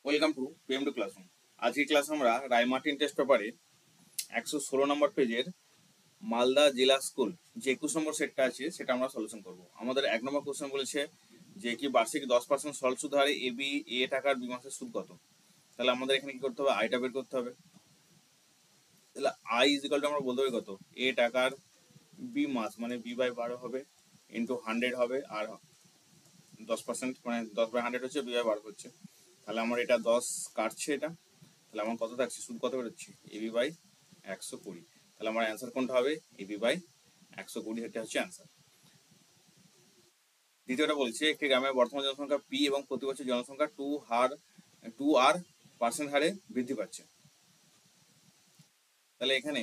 Welcome to PM two classroom. আজকে class আমরা রায়মার্টিন টেস্ট পেপারে 116 নম্বর পেজের মালদা জেলা স্কুল যে 21 নম্বর সেটটা আছে সেটা আমরা সলিউশন করব। আমাদের 1 নম্বর কোশ্চেন বলেছে যে কি বার্ষিক 10% সরল সুদ হারে এ টাকার বিমাসের সুদ কত। তাহলে আমাদের এখানে কি করতে হবে, আইটা বের করতে হবে। তাহলে আই ইজিক্যাল টু আমরা বলতে হবে কত, এ টাকার বি মাস মানে বি/12 হবে ইন্টু 100 হবে, আর 10% মানে 10/100 হচ্ছে, বি/12 হচ্ছে। তাহলে আমার এটা 10 কাটছে এটা, তাহলে আমার কত থাকছে, সুদ কত বেরোচ্ছে, AB/120। তাহলে আমার অ্যান্সার কোনটা হবে, AB/120, এটা হচ্ছে অ্যান্সার। দ্বিতীয়টা বলছে একটি গ্রামের বর্তমান জনসংখ্যা পি এবং প্রতি বছর জনসংখ্যা 2R% হারে বৃদ্ধি পাচ্ছে। তাহলে এখানে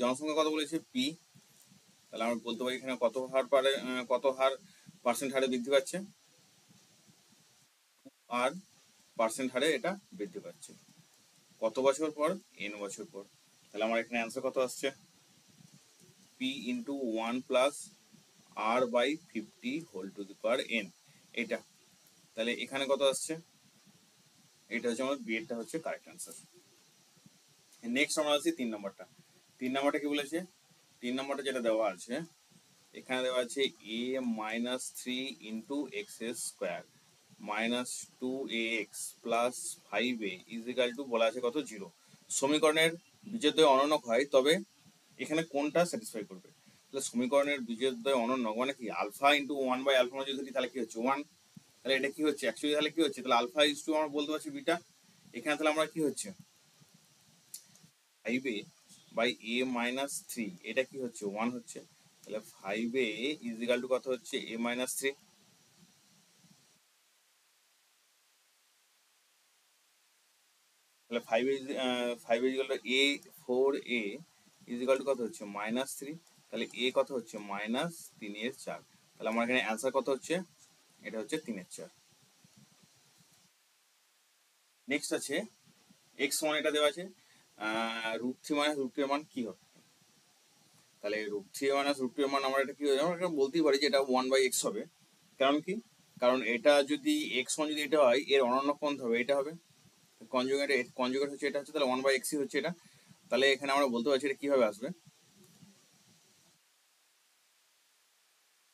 জনসংখ্যা কত বলেছে, পি। তাহলে আমরা বলতে পারি এখানে কত পার্সেন্ট হারে বৃদ্ধি পাচ্ছে, R% হারে এটা বৃদ্ধি পাচ্ছে। কত বছর পর, n বছর পর। তাহলে আমার এখানে অ্যান্সার কত আসছে, p into 1 plus R/50 whole to the power n, এটা। তাহলে এখানে কত আসছে, এটা হচ্ছে আমার বি এরটা হচ্ছে কারেক্ট অ্যান্সার। নেক্সট আমরা আসছি 3 নম্বরটা। 3 নম্বরটা কি বলেছে, 3 নম্বরটা যেটা দেওয়া আছে এখানে দেওয়া আছে a-3 into x² minus 2ax plus 5a equal to বলা আছে কত, 0। সমীকরণের বিজোড়দ্বয় অনন্য হয় তবে এখানে কোনটা স্যাটিসফাই করবে। তাহলে সমীকরণের বিজোড়দ্বয় অনন্য মানে কি, আলফা ইন্টু 1/α যদি ধরি তাহলে কি হচ্ছে 1। তাহলে এটা কি হচ্ছে অ্যাকচুয়ালি, তাহলে কি হচ্ছে, তাহলে আলফা ইজ টু আমরা বলতে পারছি বিটা। এখানে তাহলে আমরা কি হচ্ছে 5a/a-3, এটা কি হচ্ছে 1 হচ্ছে। তাহলে 5a ইজিক্যাল টু কত হচ্ছে, a-3। তাহলে 5a equal two a4a is equal to কত হচ্ছে -3। তাহলে a কত হচ্ছে -3/4। তাহলে আমার এখানে অ্যান্সার কত হচ্ছে, এটা হচ্ছে 3/4। নেক্সট আছে x1, এটা দেওয়া আছে √3 - √2 এর মান কি হবে। তাহলে √3 - √2 এর মান আমরা এটা কি হবে, আমরা এটা বলতেই পারি যে এটা 1/x হবে। কারণ কি, কারণ এটা যদি x1 যদি এটা হয়, এর অনন্য কোণ হবে এটা হবে, কনজুগেট হচ্ছে এটা হচ্ছে, তাহলে 1/x হচ্ছে এটা। তাহলে এখানে আমরা বলতে পারছি এটা কিভাবে আসবে,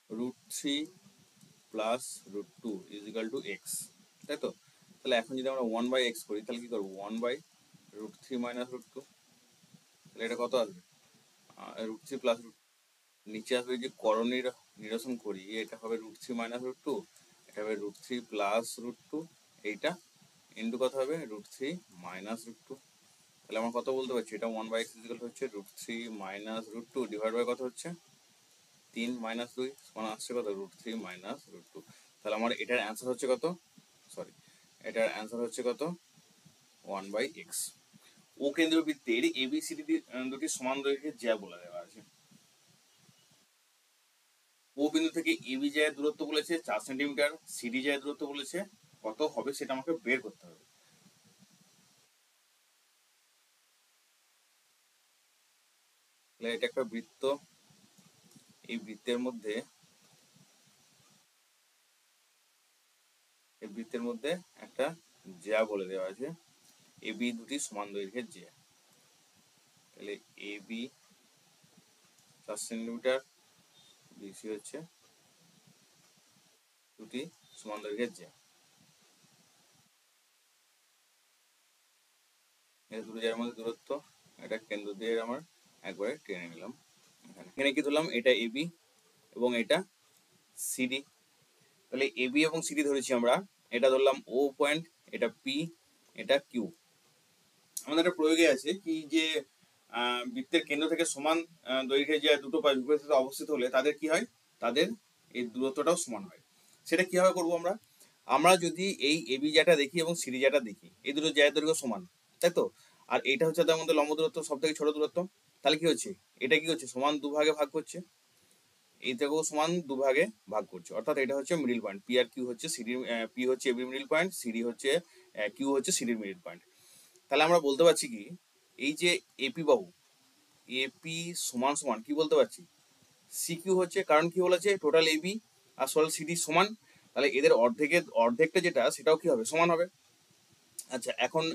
√3 প্লাস √2 ইজিক্যাল টু x, তাই তো। তাহলে এখন যদি আমরা 1/x করি তাহলে কি করবো, 1/√3 - √2। তাহলে এটা কত আসবে, √3 প্লাস নিচে আসবে যে করণীর নিরসন করি, এটা হবে √3 - √2, এটা হবে √3 প্লাস √2, এইটা ইন্টু কত হবে √3 - √2। তাহলে আমরা কত বলতে পারছি, এটা 1/x ইজিক্যাল হচ্ছে √3 - √2 ডিভাইড বাই কত হচ্ছে 3 - 2 সমান আসছে কত, √3 - √2। তাহলে আমার এটার অ্যান্সার হচ্ছে কত, সরি, এটার অ্যান্সার হচ্ছে কত 1/x। ও কেন্দ্রীয় বৃত্তের ABCD দুটি সমান দৈর্ঘ্যের জ্যা বলে দেওয়া আছে। ও বিন্দু থেকে এবি জ্যায়ের দূরত্ব বলেছে 4 সেন্টিমিটার, সিডি জ্যায়ের দূরত্ব বলেছে কত হবে, সেটা আমাকে বের করতে হবে। তাহলে এটা একটা বৃত্ত, এই বৃত্তের মধ্যে একটা জ্যা বলে দেওয়া আছে, এবি দুটি সমান দৈর্ঘ্যের জ্যা। তাহলে এবি 4 সেন্টিমিটার, বিসি হচ্ছে দুটি সমান দৈর্ঘ্যের জ্যা। এই দুটো জ্যার মধ্যে দূরত্ব, এটা কেন্দ্র দিয়ে আমার একবারে টেনে নিলাম। এখানে কি ধরলাম, এটা এবি এবং এটা সিডি। তাহলে এবি এবং সিডি ধরেছি আমরা, এটা ধরলাম ও পয়েন্ট, এটা পি, এটা কিউ। আমাদের একটা প্রয়োগে আছে কি যে বৃত্তের কেন্দ্র থেকে সমান দৈর্ঘ্যে যে দুটো পাশ বিপরীত অবস্থিত হলে তাদের কি হয়, তাদের এই দূরত্বটাও সমান হয়। সেটা কিভাবে করবো আমরা, আমরা যদি এই এবি জ্যাটা দেখি এবং সিডি জ্যাটা দেখি, এই দুটো জ্যায়ের দৈর্ঘ্য সমান, তাই তো। আর এটা হচ্ছে তার মধ্যে লম্ব দূরত্ব সব থেকে ছোট দূরত্ব। তাহলে কি হচ্ছে, এটা কি হচ্ছে সমান দুভাগে ভাগ করছে, এইটাকেও সমান দুভাগে ভাগ করছে, অর্থাৎ এটা হচ্ছে middle point. P R Q হচ্ছে সিডি, পি হচ্ছে এবি মিডিল পয়েন্ট, সিডি হচ্ছে কিউ হচ্ছে সিডির মিডিল পয়েন্ট। তাহলে আমরা বলতে পারছি কি, এই যে এপি বাবু, এপি সমান সমান কি বলতে পারছি, সিকিউ হচ্ছে, কারণ কি বলেছে টোটাল এবি আর টোটাল সিডি সমান, তাহলে এদের অর্ধেকটা যেটা সেটাও কি হবে, সমান হবে। আচ্ছা, এখন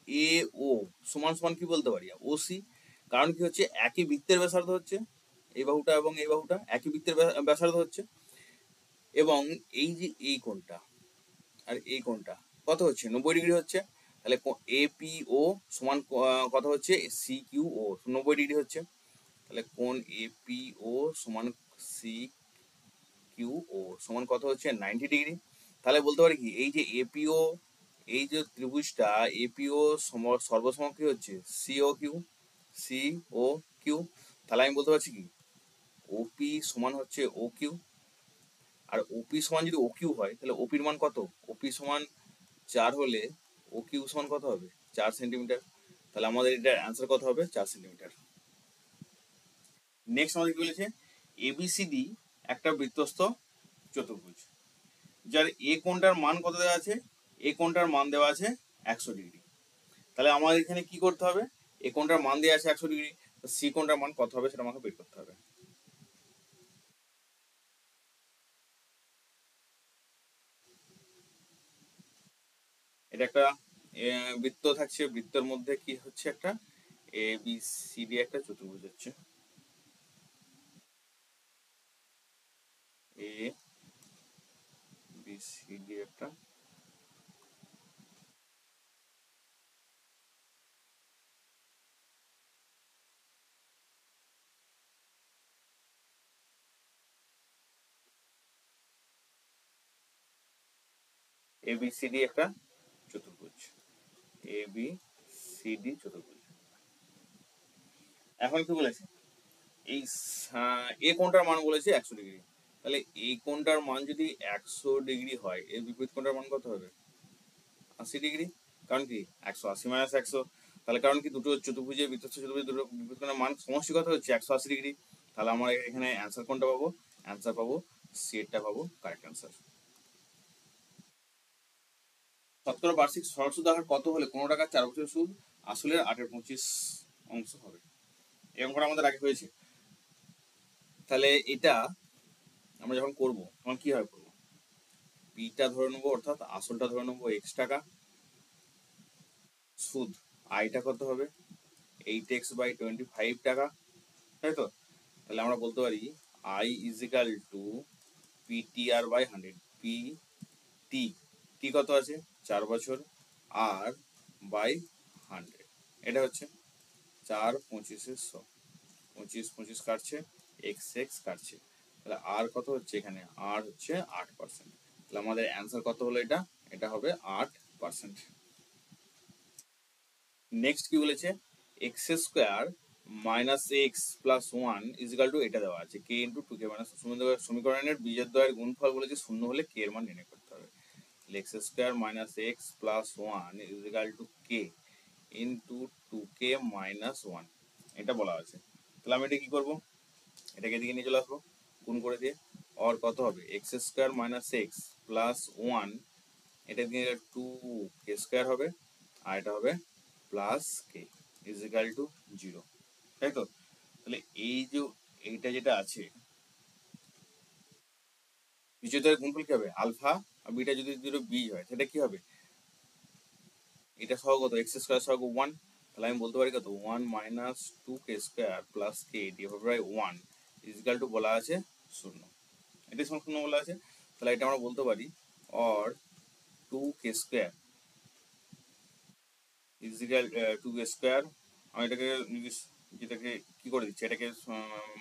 এ ও সমান সমান কি বলতে পারি, ও সি। কারণ কি হচ্ছে, একই বৃত্তের ব্যাসার্ধ হচ্ছে এই বাহুটা এবং এই বাহুটা একই বৃত্তের ব্যাসার্ধ হচ্ছে, এবং এই যে এই কোণটা আর এই কোণটা কত হচ্ছে, 90 ডিগ্রি হচ্ছে। তাহলে এ পি ও সমান কত হচ্ছে, সি কিউ ও 90 ডিগ্রি হচ্ছে। তাহলে কোণ এ পি ও সমান সি কিউ ও সমান কত হচ্ছে, 90 ডিগ্রি। তাহলে বলতে পারি কি, এই যে এপিও, এই যে ত্রিভুজটা এপিও সর্বসম কি হচ্ছে, CO Q, C O Q. তাহলে আমি বলতে পারছি কি, ওপি সমান হচ্ছে ও কিউ। আর ওপি সমান যদি ও কিউ হয়, তাহলে ওপির মান কত, ওপি সমান 4 হলে ও কিউ সমান কত হবে, 4 সেন্টিমিটার। তাহলে আমাদের এটার অ্যান্সার কত হবে, 4 সেন্টিমিটার। নেক্সট আমাদের কি বলেছে, এবিসিডি একটা বৃত্তস্থ চতুর্ভুজ, যার এ কোণটার মান কত দেওয়া আছে, এ কোণটার মান দেওয়া আছে 100 ডিগ্রি। তাহলে আমাদের এখানে কি করতে হবে, এ কোণটার মান দেওয়া আছে 100 ডিগ্রি, সি কোণটার মান কত হবে সেটা আমাকে বের করতে হবে। এটা একটা বৃত্ত থাকছে, বৃত্তের মধ্যে কি হচ্ছে, একটা এ বি সি ডি একটা চতুর্ভুজ হচ্ছে, এ বি সি ডি একটা এ বি সি ডি একটা চতুর্ভুজ, এ বি সি ডি চতুর্ভুজ। এখন কি বলেছে, এই এ কোণটার মান বলেছে 100 ডিগ্রি। তাহলে এই কোণটার মান যদি 100 ডিগ্রি হয়, এর বিপরীত কোণটার মান কত হবে, 80 ডিগ্রি। কারণ কি 180 - 100, তাহলে কারণ কি দুটো চতুর্ভুজের বৃত্তস্থ চতুর্ভুজ দুটো বিপরীত কোণের মান সমষ্টি কত হচ্ছে, 180 ডিগ্রি। তাহলে আমরা এখানে অ্যান্সার কোনটা পাবো, অ্যান্সার পাবো সি এরটা পাবো, কারেক্ট অ্যান্সার। শতকরা বার্ষিক সরল সুদ হার কত হলে 15 টাকার 4 বছরের সুদ আসলে 8-25 অংশ হবে। এই অঙ্কটা আমাদের আগে হয়েছে। তাহলে এটা আমরা যখন করবো তখন কিভাবে করবো, পিটা ধরে নেবো, অর্থাৎ আসলটা ধরে নেবো x টাকা, সুদ আইটা কত হবে 8x/25 টাকা, তাই তো। তাহলে আমরা বলতে পারি I is equal to PTR/100, P T, T কত আছে 4 বছর, আর বাই 100, এটা হচ্ছে 4×25=100, 25 কাটছে, x কাটছে, তাহলে আর কত হচ্ছে এখানে, আর হচ্ছে 8%। তাহলে আমাদের অ্যান্সার কত হলো, এটা এটা হবে 8%। নেক্সট কি বলেছে, x² - x+1 ইজিক্যাল টু, এটা দেওয়া আছে k × 2k - সমীকরণের বীজদ্বয়ের গুণফল বলেছে 0 হলে k এর মান নির্ণয় করতে হবে। x² - x+1 is equal two k into 2k - 1, এটা বলা আছে। তাহলে আমি এটা কি করবো, এটাকে এদিকে নিয়ে চলে আসবো গুণ করে দিয়ে, আর কত হবে x² - x+1, এটা দিয়ে 2k² হবে, আর এটা হবে প্লাস কে ইজিক্যাল টু 0, তাই তো। তাহলে এই যে এইটা যেটা আছে, বিজয়দের গুণফল কি হবে, আলফা আর বিটা যদি দুটো বীজ হয় সেটা কি হবে, এটা সহ কত x² সহ 1। তাহলে আমি বলতে পারি কত, 1 - 2k² plus k divide by 1 equal to বলা আছে 0, এটাই সমান 0 বলা আছে। তাহলে এটা আমরা বলতে পারি অর 2k² ইজিক্যাল 2k², আমি এটাকে যেটাকে কি করে দিচ্ছি, এটাকে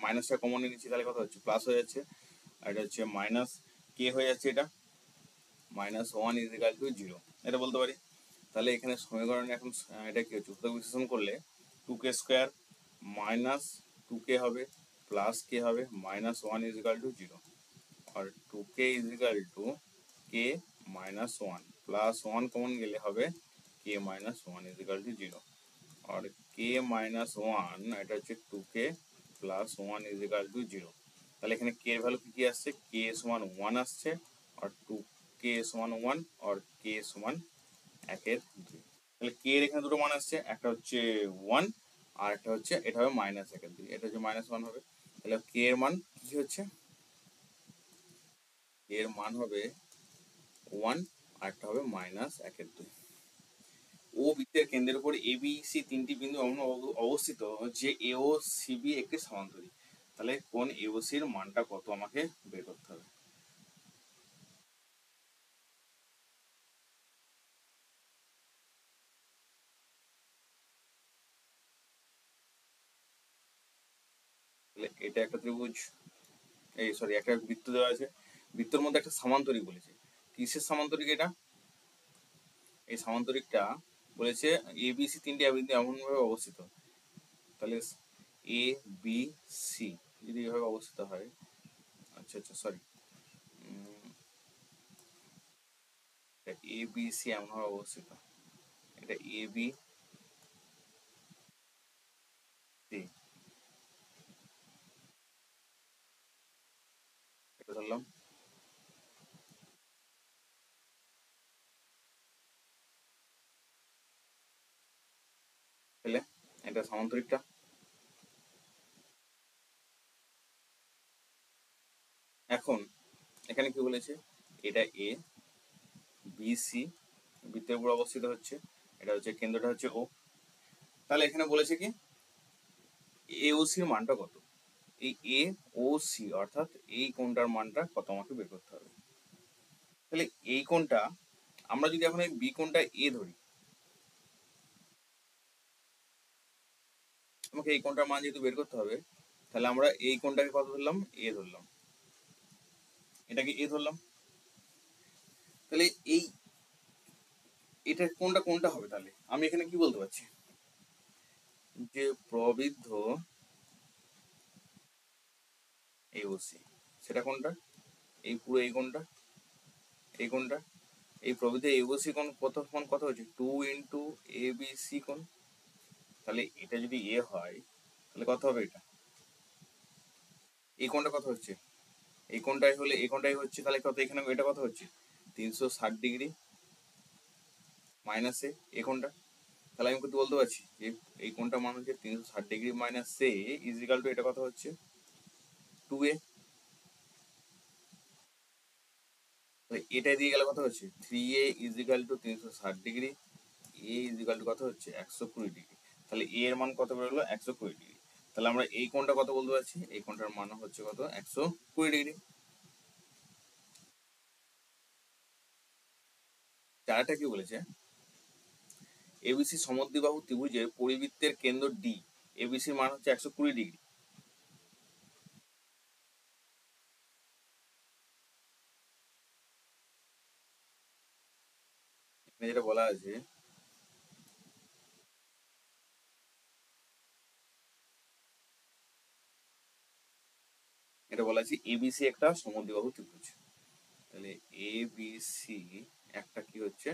মাইনাসটা কমন নিয়ে নিচ্ছি, তাহলে কত হচ্ছে প্লাস হয়ে যাচ্ছে, আর এটা হচ্ছে মাইনাস কে হয়ে যাচ্ছে, এটা -1 ইজিক্যাল টু 0, এটা বলতে পারি। তাহলে এখানে সমীকরণে এখন এটা কি হচ্ছে, উৎপাদক বিশ্লেষণ করলে 2k² মাইনাস 2k হবে, প্লাস কে হবে, -1 equal to 0, R 2k is equal two K -1 plus 1 common গেলে হবে k-1 is equal to 0, R k-1 এটা হচ্ছে 2k প্লাস 1 ইজিক্যাল টু 0। তাহলে এখানে k এর ভ্যালু কি কি আসছে, k সমান 1 আসছে, আর 2k সমান 1, আর k সমান 1/2। তাহলে k এর এখানে দুটো মান আসছে, একটা হচ্ছে 1 আর একটা হচ্ছে, এটা হবে -1/2, এটা হচ্ছে -1 হবে। তাহলে k এর মান কি হচ্ছে, k এর মান হবে 1 আর একটা হবে -1/2। ও বৃত্তের কেন্দ্রের উপর এ বি সি তিনটি বিন্দু এমন অবস্থিত যে এ ও সি বি একটি সমান্তরিক। তাহলে কোন এ ও সি এর মানটা কত আমাকে বের করতে হবে। তাহলে এটা একটা ত্রিভুজ, এই সরি একটা বৃত্ত দেওয়া আছে, বৃত্তের মধ্যে একটা সামান্তরিক বলেছে। কিসের সামান্তরিক এটা? এই সামান্তরিকটা বলেছে এ বি সি তিনটি বিন্দু এমন ভাবে অবস্থিত। তাহলে এ বি সি যদি এভাবে অবস্থিত হয়, আচ্ছা আচ্ছা সরি, এ বি সি এমন ভাবে অবস্থিত, এটা এ বি সি, এটা ধরলাম। তাহলে এটা সামান্তরিকটা। এখন এখানে কি বলেছে, এটা এ বি সি বৃত্তের উপর অবস্থিত হচ্ছে, এটা হচ্ছে কেন্দ্রটা হচ্ছে ও। তাহলে এখানে বলেছে কি এ ও সির মানটা কত, এই এ ও সি অর্থাৎ এই কোণটার মানটা কত আমাকে বের করতে হবে। তাহলে এই কোণটা আমরা যদি এখন এই বি কোণটা এ ধরি, আমাকে এই কোণটার মান যেহেতু বের করতে হবে, তাহলে আমরা এই কোণটাকে কত ধরলাম, এ ধরলাম, এটাকে এ ধরলাম। তাহলে এই এটা কোনটা কোনটা হবে, তাহলে আমি এখানে কি বলতে পারছি, যে প্রবৃদ্ধ এ ও সি সেটা কোনটা, এই পুরো এই কোণটা, এই কোণটা, এই প্রবৃদ্ধ এ ও সি কোণ কত কোণ কত হচ্ছে, 2 * এ বি সি কোণ। তাহলে এটা যদি এ হয় তাহলে কত হবে, এটা এই কোণটা কত হচ্ছে, এই কোণটাই হলে এই কোণটাই হচ্ছে, তাহলে কত এখানে এটা কত হচ্ছে 360° মাইনাস এ এই কোণটা। তাহলে আমি কিন্তু বলতে পারছি যে এই কোণটা মান হচ্ছে 360° মাইনাস এ ইজিক্যাল টু এটা কত হচ্ছে 2a। এটা দিয়ে গেলে কত হচ্ছে 3a is equal two 360°, A is equal to কত হচ্ছে 120°। তাহলে এ এর মান কত বেরোলো 120°। তাহলে আমরা এই কোণটা কত বলতে পারছি, এই কোণটার মান হচ্ছে কত 120°। চারটা কি বলেছে, এবিসি সমদ্বিবাহু ত্রিভুজের পরিবৃত্তের কেন্দ্র ডি, এবিসির মান হচ্ছে 120°। এখানে যেটা বলা আছে, এটা বলা আছে এবিসি একটা সমদ্বিবাহু ত্রিভুজ। তাহলে এ বি সি একটা কি হচ্ছে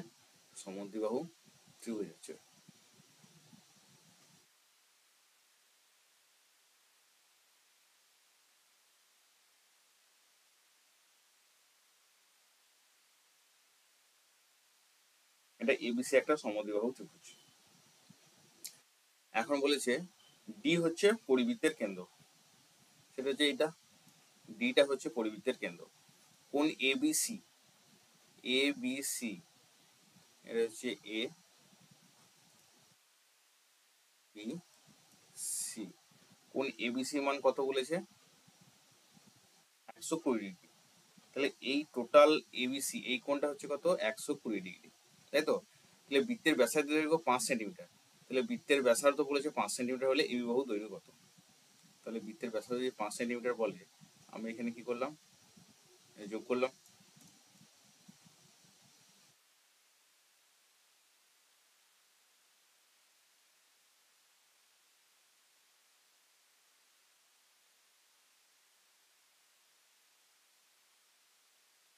সমদ্বিবাহু ত্রিভুজ হচ্ছে। এটা এবিসি একটা সমদ্বিবাহু ত্রিভুজ। এখন বলেছে ডি হচ্ছে পরিবৃত্তের কেন্দ্র, সেটা হচ্ছে এটা, ডিটা হচ্ছে পরিবৃত্তের কেন্দ্র। কোন A B C, A B C এটা হচ্ছে এ বি সি, কোন এবিসি মান কত বলেছে 120°। তাহলে এই টোটাল এবিসি এই কোণটা হচ্ছে কত 120°, তাই তো। তাহলে বৃত্তের ব্যাসার্ধ দৈর্ঘ্য 5 সেন্টিমিটার, তাহলে বৃত্তের ব্যাসার্ধ বলেছে 5 সেন্টিমিটার হলে এবি বাহু দৈর্ঘ্য কত। তাহলে বৃত্তের ব্যাসার্ধ যদি 5 সেন্টিমিটার বলে, আমি এখানে কি করলাম যোগ করলাম,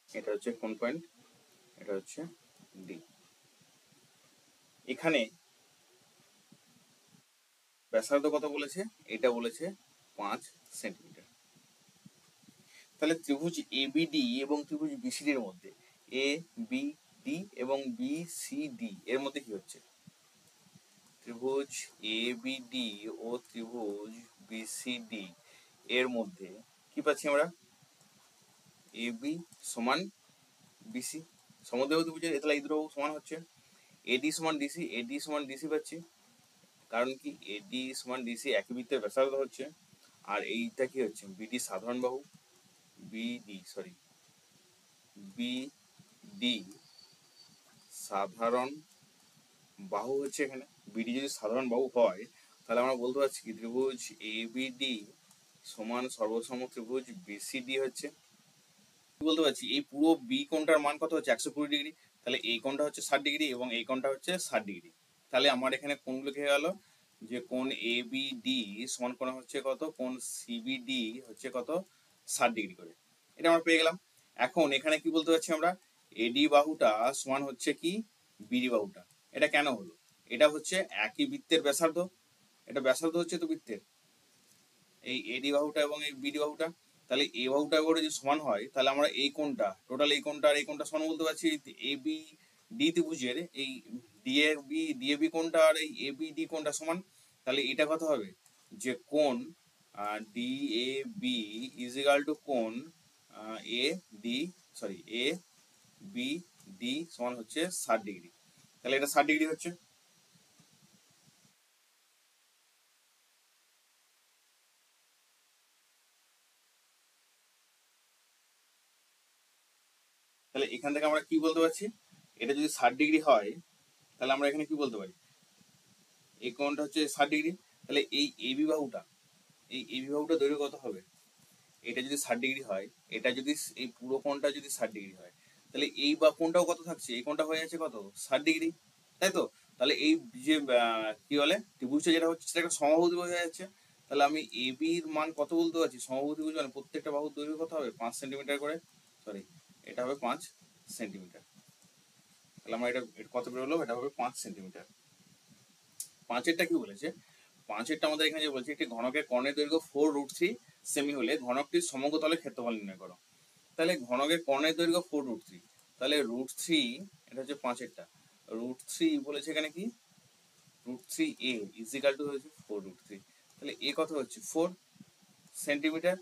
এটা হচ্ছে কোন পয়েন্ট, এটা হচ্ছে ডি। এখানে ব্যাসার্ধ কত বলেছে, এটা বলেছে 5 সেন্টিমিটার। তাহলে ত্রিভুজ এ বি ডি এবং ত্রিভুজ বিসিডি এর মধ্যে এ বি ডি এবং বি সি ডি এর মধ্যে কি হচ্ছে, ত্রিভুজ এ বি ডি ও ত্রিভুজ বি সি ডি এর মধ্যে কি পাচ্ছি আমরা, এ বি সমান বিসি, সমদ্বিবাহু ত্রিভুজের তাহলে এই দুটো সমান হচ্ছে। এডি সমান ডিসি, এডি সমান ডিসি পাচ্ছি, কারণ কি এডি সমান ডিসি একই বৃত্তের ব্যাসার্ধ হচ্ছে, আর এইটা কি হচ্ছে বিডি সাধারণ বাহু, বিডি সাধারণ বাহু হচ্ছে এখানে। বিডি যদি সাধারণ বাহু হয় তাহলে আমরা বলতে পারছি কি ত্রিভুজ এবিডি সমান সর্বসম ত্রিভুজ বিসিডি হচ্ছে। বলতে পারছি এই পুরো বি কোণটার মান কত হচ্ছে 120 ডিগ্রি, তাহলে এই কোণটা হচ্ছে 60 ডিগ্রি এবং এই কোণটা হচ্ছে 60 ডিগ্রি। তাহলে আমার এখানে কোণগুলো লিখে গেল যে কোণ এ বি ডি সমান কোণ হচ্ছে কত, কোণ সিবিডি হচ্ছে কত 60 ডিগ্রি করে, এটা আমরা পেয়ে গেলাম। এখন এখানে কি বলতে পারছি আমরা, এডি বাহুটা সমান হচ্ছে কি বিডি বাহুটা। এটা কেন হলো, এটা হচ্ছে একই বৃত্তের ব্যাসার্ধ, এটা ব্যাসার্ধ হচ্ছে তো বৃত্তের এই এডি বাহুটা এবং এই বিডি বাহুটা। তাহলে এ বাহুটা করে যদি সমান হয় তাহলে আমরা এই কোণটা টোটাল এই কোণটা আর এই কোণটা সমান বলতে পারছি এ বি ডি ত্রিভুজের এই ডিএবি কোণটা আর এই এ বি ডি কোণটা সমান। তাহলে এটা কথা হবে যে কোণ D A B is equal to কোণ A D A B D সমান হচ্ছে 60 ডিগ্রি। তাহলে এটা 60 ডিগ্রি হচ্ছে। তাহলে এখান থেকে আমরা কি বলতে পারছি, এটা যদি 60 ডিগ্রি হয় তাহলে আমরা এখানে কি বলতে পারি, এই কোণটা হচ্ছে 60 ডিগ্রি, তাহলে এই এবি বাহুটা, এই এবি বাহুটা দৈর্ঘ্য কত হবে, এটা যদি 60 ডিগ্রি হয়, এটা যদি এই পুরো কোণটা যদি 60 ডিগ্রি হয়, তাহলে এই বা কোণটাও কত থাকছে, এই কোণটা হয়ে যাচ্ছে কত 60 ডিগ্রি, তাই তো। তাহলে এই যে কি বলে ত্রিভুজটা যেটা হচ্ছে সেটা একটা সমবাহু ত্রিভুজ হয়ে যাচ্ছে। তাহলে আমি এবির মান কত বলতে পারছি, সমবাহু ত্রিভুজ মানে প্রত্যেকটা বাহুর দৈর্ঘ্য কত হবে 5 সেন্টিমিটার করে, সরি এটা হবে 5 সেন্টিমিটার। তাহলে আমরা এটা কত বেরোলো, এটা হবে 5 সেন্টিমিটার। পাঁচেরটা কি বলেছে, পাঁচেরটা আমাদের এখানে যে বলছে একটি ঘনকের কর্ণের দৈর্ঘ্য 4√3 সেমি হলে ঘনকটির সমগ্র তলের ক্ষেত্রফল নির্ণয় করো। তাহলে ঘনকের কর্ণের দৈর্ঘ্য 4√3, তাহলে √3 এটা হচ্ছে পাঁচেরটা, √3 বলেছে এখানে কি √3a ইজ ইকাল টু হচ্ছে 4√3, তাহলে এ কত হচ্ছে 4 সেন্টিমিটার।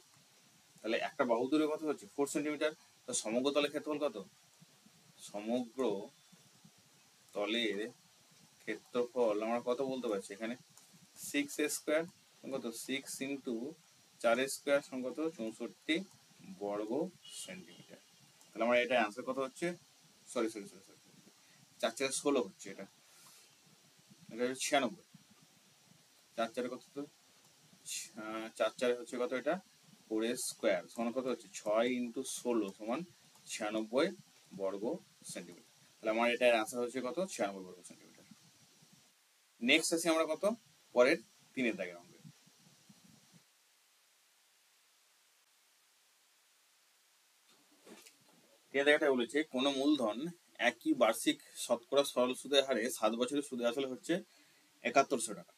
তাহলে একটা বাহু দৈর্ঘ্য কত হচ্ছে 4 সেন্টিমিটার, তো সমগ্র তলের ক্ষেত্রফল কত, সমগ্র তলের ক্ষেত্রফল আমরা কত বলতে পারছি এখানে 6a² কত 6 × 4a² কত 64 বর্গ সেন্টিমিটার। তাহলে আমার এটা অ্যান্সার কত হচ্ছে, সরি সরি সরি সরি 4×4 = 16 হচ্ছে, এটা এটা হচ্ছে 96, 4×4 কত, 4×4 হচ্ছে কত, এটা 4a² সমান কত হচ্ছে 6 × 16 সমান 96 বর্গ সেন্টিমিটার। তাহলে আমার এটার অ্যান্সার হচ্ছে কত 96 বর্গ সেন্টিমিটার। নেক্সট আসি আমরা কত পরের 3-এর দাগের অঙ্কে। 3-এর দাগটা বলেছে কোনো মূলধন একই বার্ষিক শতকরা সরল সুদের হারে 7 বছরের সুদে আসলে হচ্ছে 7100 টাকা,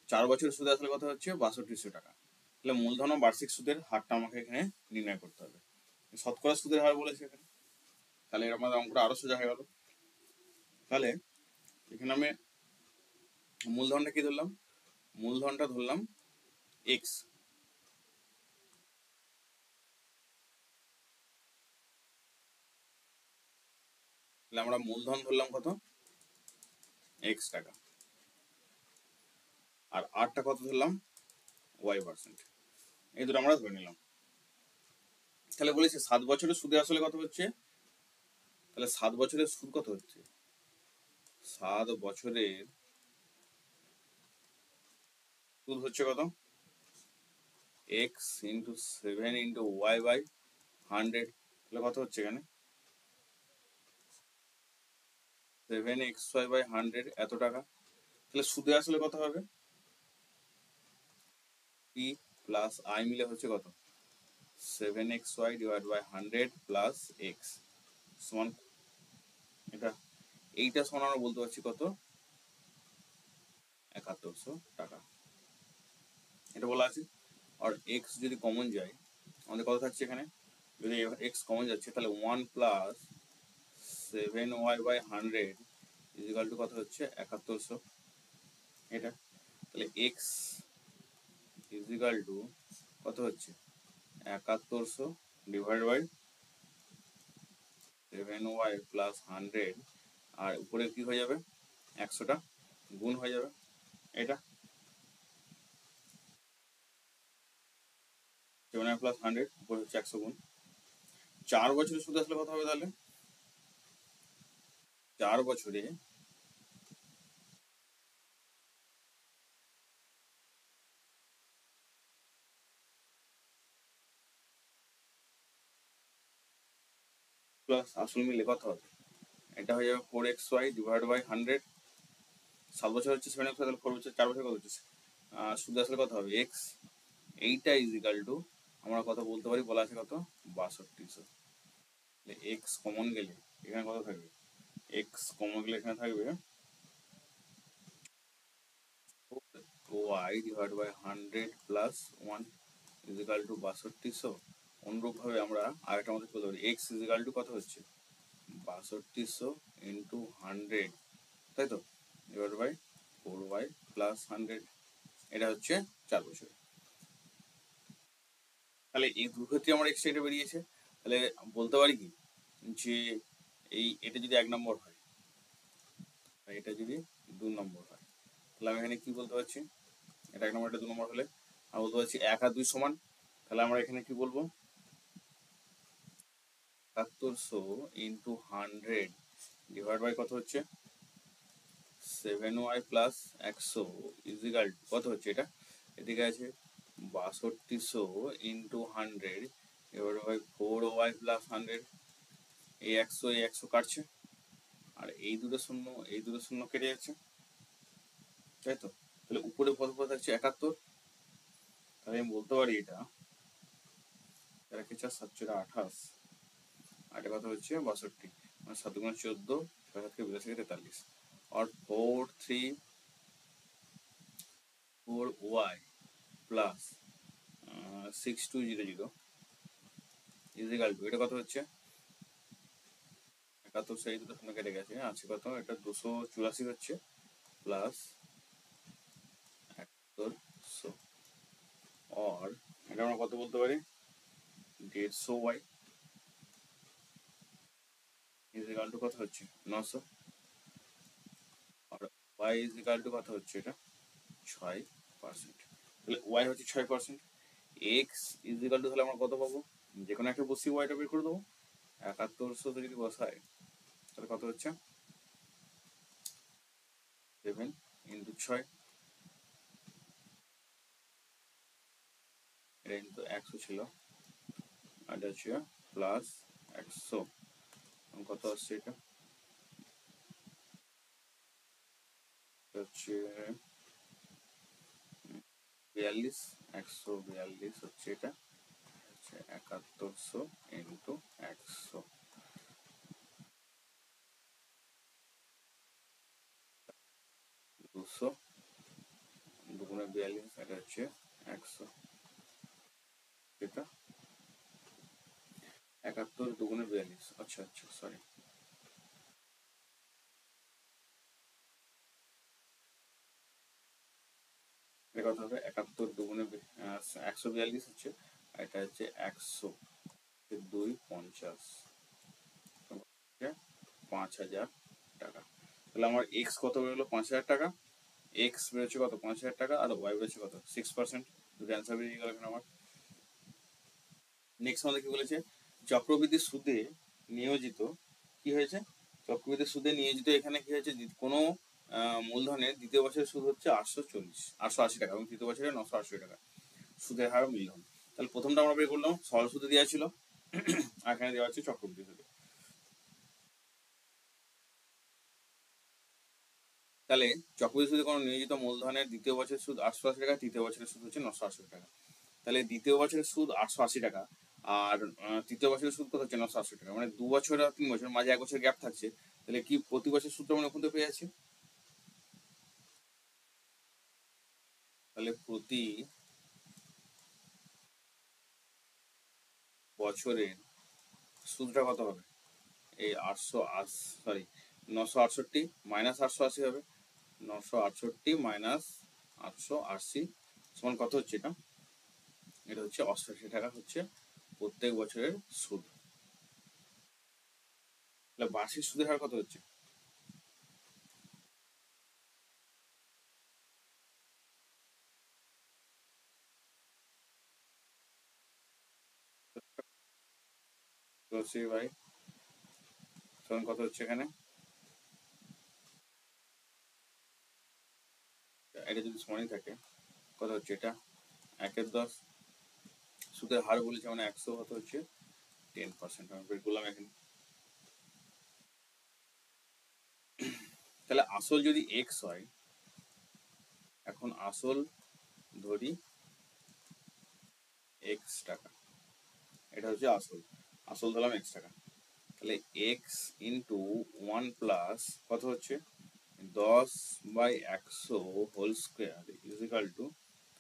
4 বছরের সুদে আসলে কত হচ্ছে 6200 টাকা। তাহলে মূলধন ও বার্ষিক সুদের হারটা আমাকে এখানে নির্ণয় করতে হবে। শতকরা সুদের হার বলেছে এখানে, তাহলে এর আমাদের অঙ্কটা আরো সোজা হয়ে গেল। তাহলে এখানে আমি মূলধনটা কি ধরলাম, মূলধনটা ধরলাম এক্স, তাহলে আমরা মূলধন ধরলাম কত এক্স টাকা, আর আরটা কত ধরলাম y%, এই দুটো আমরা ধরে নিলাম। তাহলে বলেছে 7 বছরের সুদে আসলে কত হচ্ছে, তাহলে 7 বছরের সুদ কত হচ্ছে, 7 বছরের সুদ হচ্ছে কত x × 7 × y/100, তাহলে কত হচ্ছে এখানে 7xy/100 এত টাকা। তাহলে সুদে আসলে কত হবে, p প্লাস i মিলে হচ্ছে কত 7xy/100 প্লাস x সমান, এটা এইটা সমান আমরা বলতে পারছি কত 7100 টাকা, এটা বলা আছে। আর x যদি কমন যায় আমাদের কত থাকছে এখানে, যদি x কমন যাচ্ছে তাহলে 1 plus 7y/100 is equal two কত হচ্ছে 7100, এটা তাহলে x ইজ ইকাল টু কত হচ্ছে 7100 ডিভাইড বাই 7y প্লাস 100, আর উপরে কি হয়ে যাবে 100টা গুণ হয়ে যাবে এটা 7 প্লাস 100 উপরে হচ্ছে 100 গুণ 4 বছরের সুদ আসলে কত হবে তাহলে 4 বছরে প্লাস আসল মিলে কত হবে এটা হয়ে যাবে 4xy ডিভাইড বাই 100 7 বছর হচ্ছে 7x তাহলে 4 বছর 4 বছর কত হচ্ছে সুদ আসলে কত হবে x এইটা ইজ ইকাল টু আমরা কত বলতে পারি বলা আছে কত 6200 এক্স কমন গেলে এখানে কত থাকবে এক্স কমন গেলে এখানে থাকবে y divide by 100 plus 1 is equal to 6200 অনুরূপভাবে আমরা আরেকটা মধ্যে বলতে পারি এক্স ইজ ইকাল টু কত হচ্ছে 6200 ইন্টু 100 তাই তো ডিভাইড বাই 4y প্লাস 100 এটা হচ্ছে 4 বছর তাহলে এই দুই ক্ষেত্রে আমার এক্স এটা বেরিয়েছে তাহলে বলতে পারি কি যে এটা যদি 1 নম্বর হয় আর এটা যদি 2 নম্বর হয় তাহলে আমি এখানে কি বলতে পারছি এটা 1 নম্বর এটা 2 নম্বর হলে আমি বলতে পারছি 1 আর 2 সমান তাহলে আমরা এখানে কি বলবো 7100 ইন্টু 100 ডিভাইড বাই কত হচ্ছে 7y প্লাস 100 ইজ ইকাল কত হচ্ছে এটা এদিকে আছে 6200 into 100 divide by 4y plus 100 এই 100 কাটছে আর এই দুটো শূন্য কেটে যাচ্ছে তাই তো তাহলে উপরে কত পদ থাকছে 71 তাহলে আমি বলতে পারি এটা এটা কি 4 7 28 আর কত হচ্ছে 62 মানে 7 গুণ 14 6 7 82 43 और 4y plus 6200 is equal two এটা কত হচ্ছে 71 সেই দুটো শূন্য কেটে গেছে আছে কত এটা 284 হচ্ছে প্লাস 7100 और এটা আমরা কত বলতে পারি 150y ইজ ইকাল টু কত হচ্ছে 900 আর y ইজ ইকাল টু কত হচ্ছে এটা 6% তাহলে y হচ্ছে 6% x ইজ ইকাল টু তাহলে আমরা কত পাবো যে কোনো একটা বসি ওয়াইটা বের করে দেবো 7100 যদি বসায় তাহলে কত হচ্ছে 7 ইন্টু 6 এটা কিন্তু 100 ছিল আর এটা হচ্ছে প্লাস 100 কত আসছে এটা হচ্ছে 42 142 হচ্ছে এটা হচ্ছে 7100 ইন্টু 100 200 দুগুণে 42 এটা হচ্ছে 100 এটা 71 দুগুণে 42 আচ্ছা আচ্ছা সরি এটা কত হবে 71 দুগুণে 142 হচ্ছে এটা হচ্ছে 100 250 5000 টাকা তাহলে আমার এক্স কত বেরোলো 5000 টাকা এক্স বেরোচ্ছে কত 5000 টাকা আর ওয়াই বেরোচ্ছে কত 6% দুটো অ্যান্সার বেরিয়ে গেল এখানে আমার নেক্সট আমাদের কি বলেছে চক্রবৃদ্ধি সুদে নিয়োজিত কি হয়েছে চক্রবৃদ্ধি সুদে নিয়োজিত এখানে কি হয়েছে কোনো মূলধনের দ্বিতীয় বছরের সুদ হচ্ছে 880 টাকা এবং তৃতীয় বছরে 980 টাকা সুদের হার মূলধন তাহলে প্রথমটা আমরা বের করলাম সরল সুদে দেওয়া ছিল আর এখানে দেওয়া হচ্ছে চক্রবৃদ্ধি সুদে তাহলে চক্রবৃদ্ধি সুদে কোনো নিয়োজিত মূলধনের দ্বিতীয় বছরের সুদ 880 টাকা তৃতীয় বছরের সুদ হচ্ছে 980 টাকা তাহলে দ্বিতীয় বছরের সুদ 880 টাকা আর তৃতীয় বছরের সুদ কত হচ্ছে 980 টাকা মানে 2 বছর আর 3 বছর মাঝে 1 বছর গ্যাপ থাকছে তাহলে কি প্রতি বছর সুদটা আমরা ওখান থেকে পেয়ে যাচ্ছি তাহলে প্রতি বছরের সুদটা কত হবে এই 968 মাইনাস 880 হবে 968 মাইনাস 880 সমান কত হচ্ছে এটা এটা হচ্ছে 88 টাকা হচ্ছে প্রত্যেক বছরের সুদ তাহলে বার্ষিক সুদের হার কত হচ্ছে তো সি বাই তখন কত হচ্ছে এখানে, এটা যদি সমানই থাকে কত হচ্ছে এটা 1/10, সুদের হার বলেছে মানে 100, কত হচ্ছে 10%। আমি বের করলাম এখানে। তাহলে আসল যদি x হয়, এখন আসল ধরি x টাকা, এটা হচ্ছে আসল, আসল ধরলাম x টাকা। তাহলে x ইন্টু 1 + কত হচ্ছে 10/100 হোল স্কোয়ার ইজিক্যাল টু,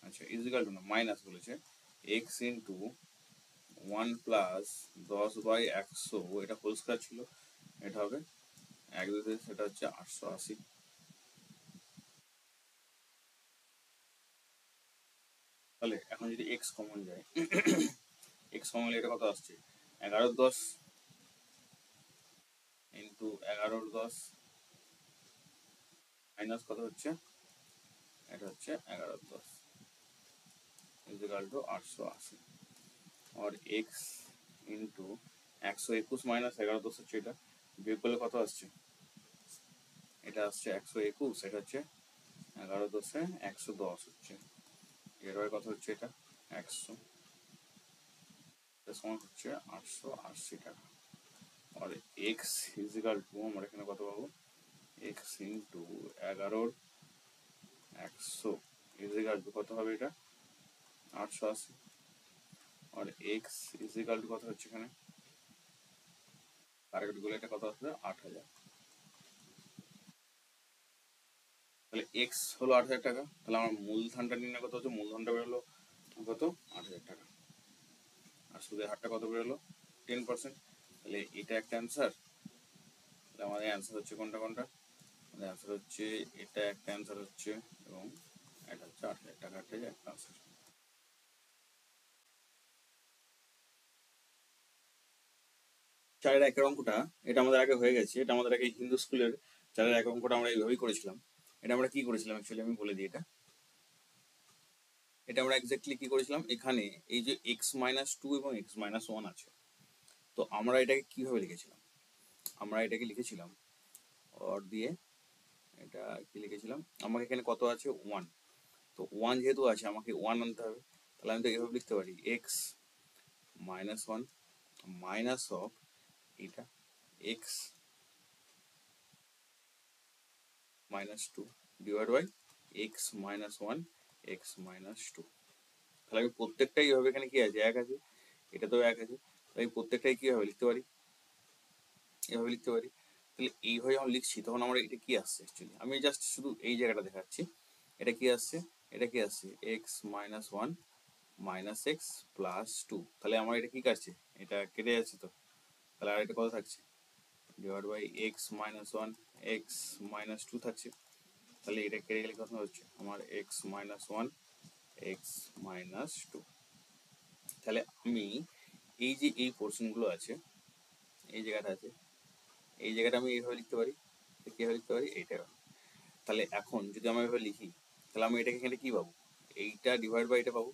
আচ্ছা ইজিক্যাল টু না মাইনাস বলেছে, x ইন্টু 1 + 10/100, এটা হোল স্কোয়ার ছিল, এটা হবে 1 সেটা হচ্ছে 880। তাহলে এখন যদি x কমন যায়, x কমন এটা কত আসছে 11/10 ইন্টু 11/10 মাইনাস কত হচ্ছে, এটা হচ্ছে 11/10 ইজিক্যাল টু 880। আর এক্স ইন্টু 121 মাইনাস 11/10 হচ্ছে এটা, বিয়োগ করলে কত আসছে, এটা আসছে 121, এটা হচ্ছে 11/10 110 হচ্ছে, এর কত হচ্ছে এটা 100, সমান হচ্ছে 880 টাকা। আর এক্স ইজিক্যাল টু আমরা এখানে কত পাবো, এক্স ইন্টু 11/100 ইজিক্যাল টু কত হবে এটা 880। আর এক্স ইজিক্যাল টু কত হচ্ছে এখানে, টার্গেট গুলো এটা কত আসবে 8000। তাহলে এক্স হলো 8000 টাকা, তাহলে আমার মূলধনটা নির্ণয় কত হচ্ছে, মূলধনটা বেরোলো কত 8000 টাকা, আর সুদের হারটা কত বেরোলো 10%। তাহলে এটা একটা অ্যান্সার। তাহলে আমাদের অ্যান্সার হচ্ছে কোনটা কোনটা, আমাদের অ্যান্সার হচ্ছে এটা একটা অ্যান্সার হচ্ছে, এবং এটা হচ্ছে 8000 টাকাটাই একটা অ্যান্সার। চারের একের অঙ্কটা এটা আমাদের আগে হয়ে গেছে, এটা আমাদের আগে হিন্দু স্কুলের চারের এক অঙ্কটা আমরা এইভাবেই করেছিলাম। এটা আমরা কি করেছিলাম অ্যাকচুয়ালি আমি বলে দিই, এটা আমরা এক্স্যাক্টলি কি করেছিলাম, এখানে এই যে x-2 এবং x-1 আছে, তো আমরা এটাকে কিভাবে লিখেছিলাম, আমরা এটাকে লিখেছিলাম অর দিয়ে, এটা কি লিখেছিলাম, আমাকে এখানে কত আছে 1, তো 1 যেহেতু আছে আমাকে 1 আনতে হবে, তাহলে আমি তো এভাবে লিখতে পারি x-1 মাইনাস অফ এটা x-2 divide by x-1 x-2। তাহলে আমি প্রত্যেকটাই এভাবে, এখানে কি আছে 1 আছে, এটা তো 1 আছে, তাই প্রত্যেকটাই কিভাবে লিখতে পারি, এভাবে লিখতে পারি। তাহলে এইভাবে যখন লিখছি তখন আমার এটা কি আসছে অ্যাকচুয়ালি, আমি জাস্ট শুধু এই জায়গাটা দেখাচ্ছি, এটা কি আসছে, এটা কি আসছে x-1 মাইনাস এক্স প্লাস 2, তাহলে আমার এটা কি কাটছে, এটা কেটে যাচ্ছে তো, তাহলে আর এটা কত থাকছে ডিভাইড বাই x-1 x-2 থাকছে, তাহলে এটা কেটে গেলে কত হচ্ছে আমার x-1 x-2। তাহলে আমি এই যে এই পোর্শনগুলো আছে, এই জায়গাটা আছে, এই জায়গাটা আমি এইভাবে লিখতে পারি, কীভাবে লিখতে পারি এইটা। তাহলে এখন যদি আমি এভাবে লিখি, তাহলে আমি এটাকে এখানে কি পাবো, এইটা ডিভাইড বাই এটা পাবো,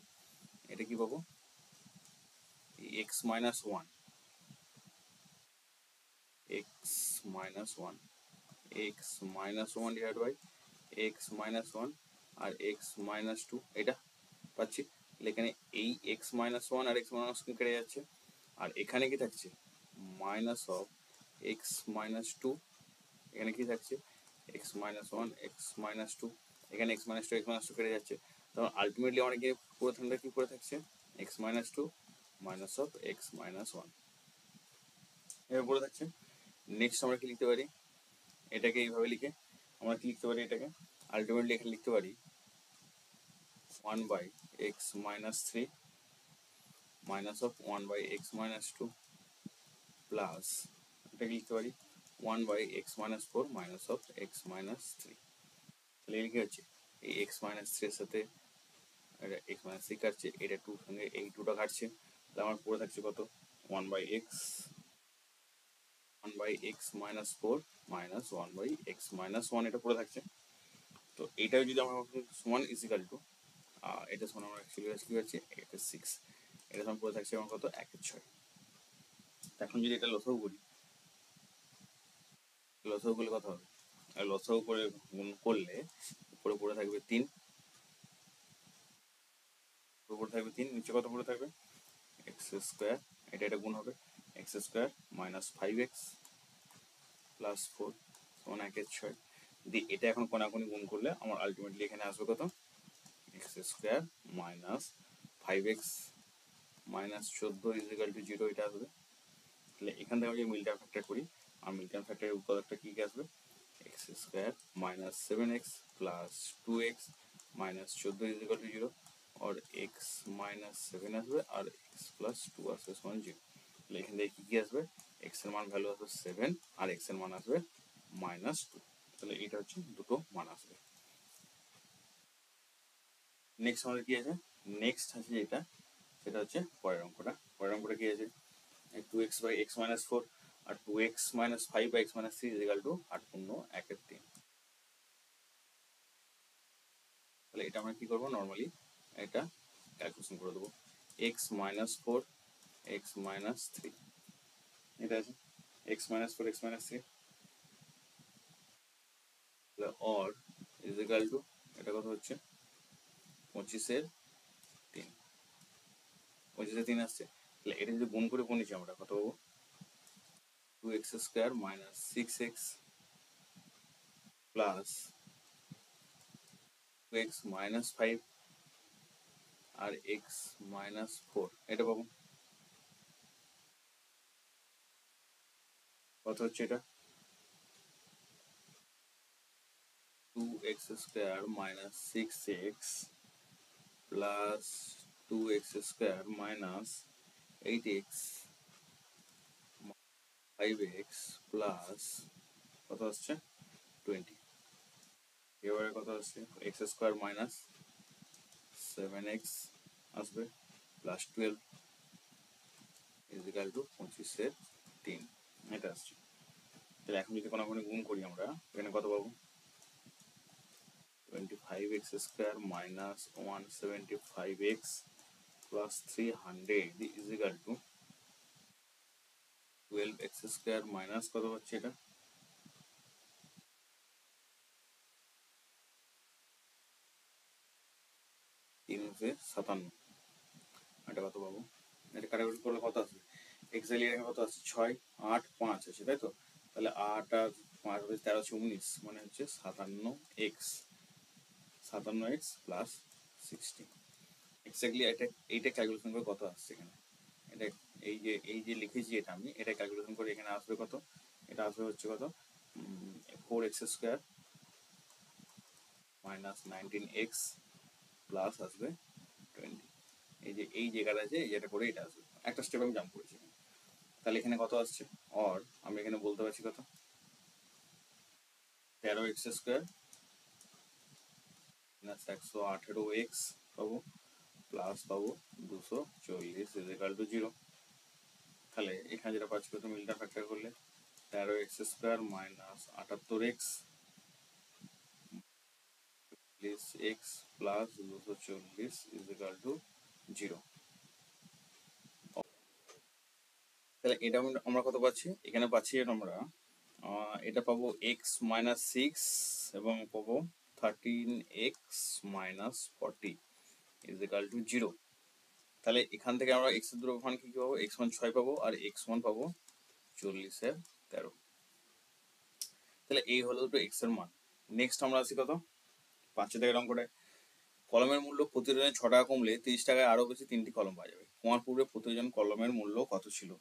এটা কি পাবো x-1 x-1 x-1 divide by x-1 R x-2, এটা পাচ্ছি। তাহলে এখানে এই x-1 আর x-2 কেটে যাচ্ছে, আর এখানে কি থাকছে মাইনাস অফ x-2, এখানে কি থাকছে x-1 x-2, এখানে x-2 x-2 কেটে যাচ্ছে, তখন আলটিমেটলি আমার কি পুরো থাকলে কি পড়ে থাকছে x-2 মাইনাস অফ x-1 এভাবে পড়ে থাকছে। নেক্সট আমরা কি লিখতে পারি, এটাকে এইভাবে লিখে আমরা কি লিখতে পারি, এটাকে আলটিমেটলি এখানে লিখতে পারি 1/x-3 minus of 1/x-2 plus এটাকে লিখতে পারি 1/x-4 মাইনাস অফ x-3। তাহলে এর কি হচ্ছে, এই x-3 এর সাথে এটা x-3 কাটছে, এটা 2 সঙ্গে এই 2টা কাটছে, তাহলে আমার পড়ে থাকছে কত 1/x-4 মাইনাস 1/x-1 এটা পড়ে থাকছে। তো এইটাও যদি আমার সমান ইজিক্যাল টু, এটা সমান আমার অ্যাকচুয়ালি কি হচ্ছে এটা 6, এটা সমান পড়ে থাকছে আমার কত 1/6। এখন যদি এটা লসাগু করি, লসাগু করলে কত হবে? আর লসাগু করে গুণ করলে উপরে পড়ে থাকবে 3, উপরে থাকবে 3, নিচে কত পড়ে থাকবে? এক্স স্কোয়ার, এটা গুণ হবে, x square minus 5x plus 4 সমান 1/6 দিয়ে এটা এখন কোনাকুনি গুণ করলে আমার আলটিমেটলি এখানে আসবে কত? X square minus 5x minus 14 equal to 0 এটা আসবে। তাহলে এখান থেকে আমি যদি মিল টার্ম ফ্যাক্টর করি, আর মিল টার্ম ফ্যাক্টরের উৎপাদকটা কি আসবে? X square minus 7x plus 2x minus 14 equal to 0, और x মাইনাস 7 আসবে আর x প্লাস 2 আসবে সমান 0। তাহলে এখান থেকে কি আসবে? x এর মান ভ্যালু আসবে 7 আর x এর মান আসবে মাইনাস 2। তাহলে এটা হচ্ছে দুটো মান আসবে। নেক্সট আমাদের কি আছে? নেক্সট আছে যেটা, সেটা হচ্ছে পরের অঙ্কটা। পরের অঙ্কটা কি আছে? 2x বাই x মাইনাস 4 আর 2x minus 5 by x minus 3 equal to 8 পূর্ণ 1/3। তাহলে এটা আমরা কি করবো? নর্মালি এটা ক্যালকুলেশন করে দেবো। x মাইনাস 4 x মাইনাস 3 এটা আছে x মাইনাস 4 x মাইনাস 3 और ইজিক্যাল টু এটা কত হচ্ছে? 25-এর 3, 25-এর 3 আসছে। তাহলে এটা যদি গুণ করে নিচ্ছি আমরা কত পাবো? 2x square minus 6x plus 2x minus 5 আর x মাইনাস 4 এটা পাবো। কত হচ্ছে এটা? 2x square minus 6x plus 2x square minus 8x 5x plus কত আসছে? 20। এবারে কত আসছে? x স্কোয়ার মাইনাস 7x আসবে প্লাস 12 ইজিক্যাল টু 25-এর 3 এটা আসছে। তাহলে এখন যদি কোনো গুণ করি আমরা, এখানে কত পাবো? 25x square minus 175x plus 300 equal to 12x square minus কত হচ্ছে এটা? 3×57 এটা কত পাবো? এটা কাটাকুটি করলে কত আসবে? এক্সাক্টলি এখানে কত আসছে? 6 8 5 আছে তাই তো? তাহলে 8 আর 5 হবে 13 19 মানে হচ্ছে 57x প্লাস 60। এক্স্যাক্টলি এইটা ক্যালকুলেশন করে কত আসছে এখানে? এটা এই যে লিখেছি এটা আমি, এটা ক্যালকুলেশন করে এখানে আসবে কত? এটা আসবে হচ্ছে কত? 4x square minus 19x plus আসবে 20। এই জায়গাটা আছে, এই জায়গাটা করে এটা আসবে, একটা স্টেপ আমি জাম্প করেছি। তাহলে এখানে কত আসছে? और আমি এখানে বলতে পারছি কত? 13x স্কোয়ার মাইনাস 118x পাবো প্লাস পাবো 240 ইজিক্যাল টু 0। তাহলে এখানে যেটা পাচ্ছি কত? মিলটা ফ্যাক্টর করলে 13x square minus 78x x plus 240 equal to 0। তাহলে এটা আমরা কত পাচ্ছি? এখানে পাচ্ছি আমরা এটা পাবো x মাইনাস 6 এবং পাবো 13x মাইনাস 40 ইজিক্যাল টু 0। তাহলে এখান থেকে আমরা x এর দুটো মান কি পাবো? x মান 6 পাবো আর x মান পাবো 40-এর 13। তাহলে এই হলো দুটো x এর মান। নেক্সট আমরা আসি কত? 5 টাকার অঙ্কটায়। কলমের মূল্য প্রতিদিনে 6 টাকা কমলে 30 টাকায় আরো বেশি 3টি কলম পাওয়া যাবে। কমার পূর্বে প্রতিজন কলমের মূল্য কত ছিল?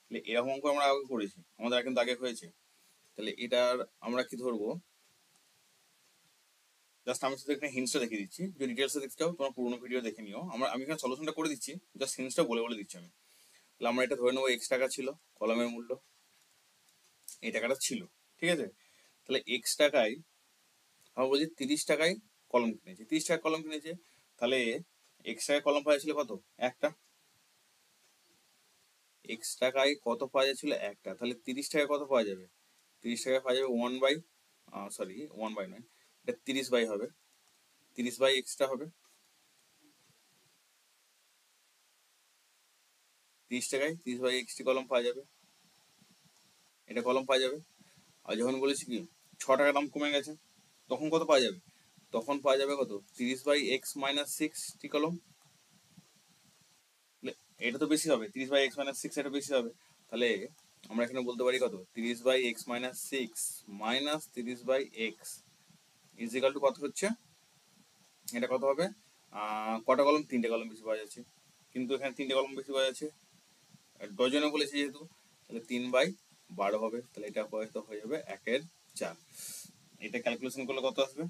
তাহলে এরকম অঙ্ক আমরা আগে করেছি, আমাদের কিন্তু আগে হয়েছে। তাহলে এটার আমরা কি ধরবো? জাস্ট আমি শুধু এখানে হিন্টসটা দেখিয়ে দিচ্ছি, যদি ডিটেলসে দেখতে চাও তোমার পুরোনো ভিডিও দেখে নিও। আমি এখানে সলিউশনটা করে দিচ্ছি, জাস্ট হিন্টসটা বলে দিচ্ছি আমি। তাহলে আমরা এটা ধরে নেবো x টাকা ছিল কলমের মূল্য, এই টাকাটা ছিল, ঠিক আছে? তাহলে x টাকায় আমরা বলছি 30 টাকায় কলম কিনেছে, 30 টাকায় কলম কিনেছে, তাহলে x টাকায় কলম পাওয়া ছিল কত? একটা। x টাকায় কত পাওয়া যাচ্ছিল? একটা। তাহলে 30 টাকায় কত পাওয়া যাবে? 30 টাকায় পাওয়া যাবে 1 বাই, সরি 1 বাই নয়, এটা 30 বাই হবে, 30 বাই এক্সট্রা হবে। 30 টাকায় 30/x কলম পাওয়া যাবে, এটা কলম পাওয়া যাবে। আর যখন বলেছি কি 6 টাকা দাম কমে গেছে, তখন কত পাওয়া যাবে? তখন পাওয়া যাবে কত? 30/x-6 কলম। এটা তো বেশি হবে, 30/x-6 এটা বেশি হবে। তাহলে আমরা এখানে বলতে পারি কত? 30/x-6 minus 30/x is equal to কত হচ্ছে? এটা কত হবে? কটা কলম? 3টে কলম বেশি পাওয়া যাচ্ছে, কিন্তু এখানে 3টে কলম বেশি পাওয়া যাচ্ছে, ডজনে বলেছি যেহেতু, তাহলে 3/12 হবে। তাহলে এটা হয়তো হয়ে যাবে 1/4। এটা ক্যালকুলেশন করলে কত আসবে?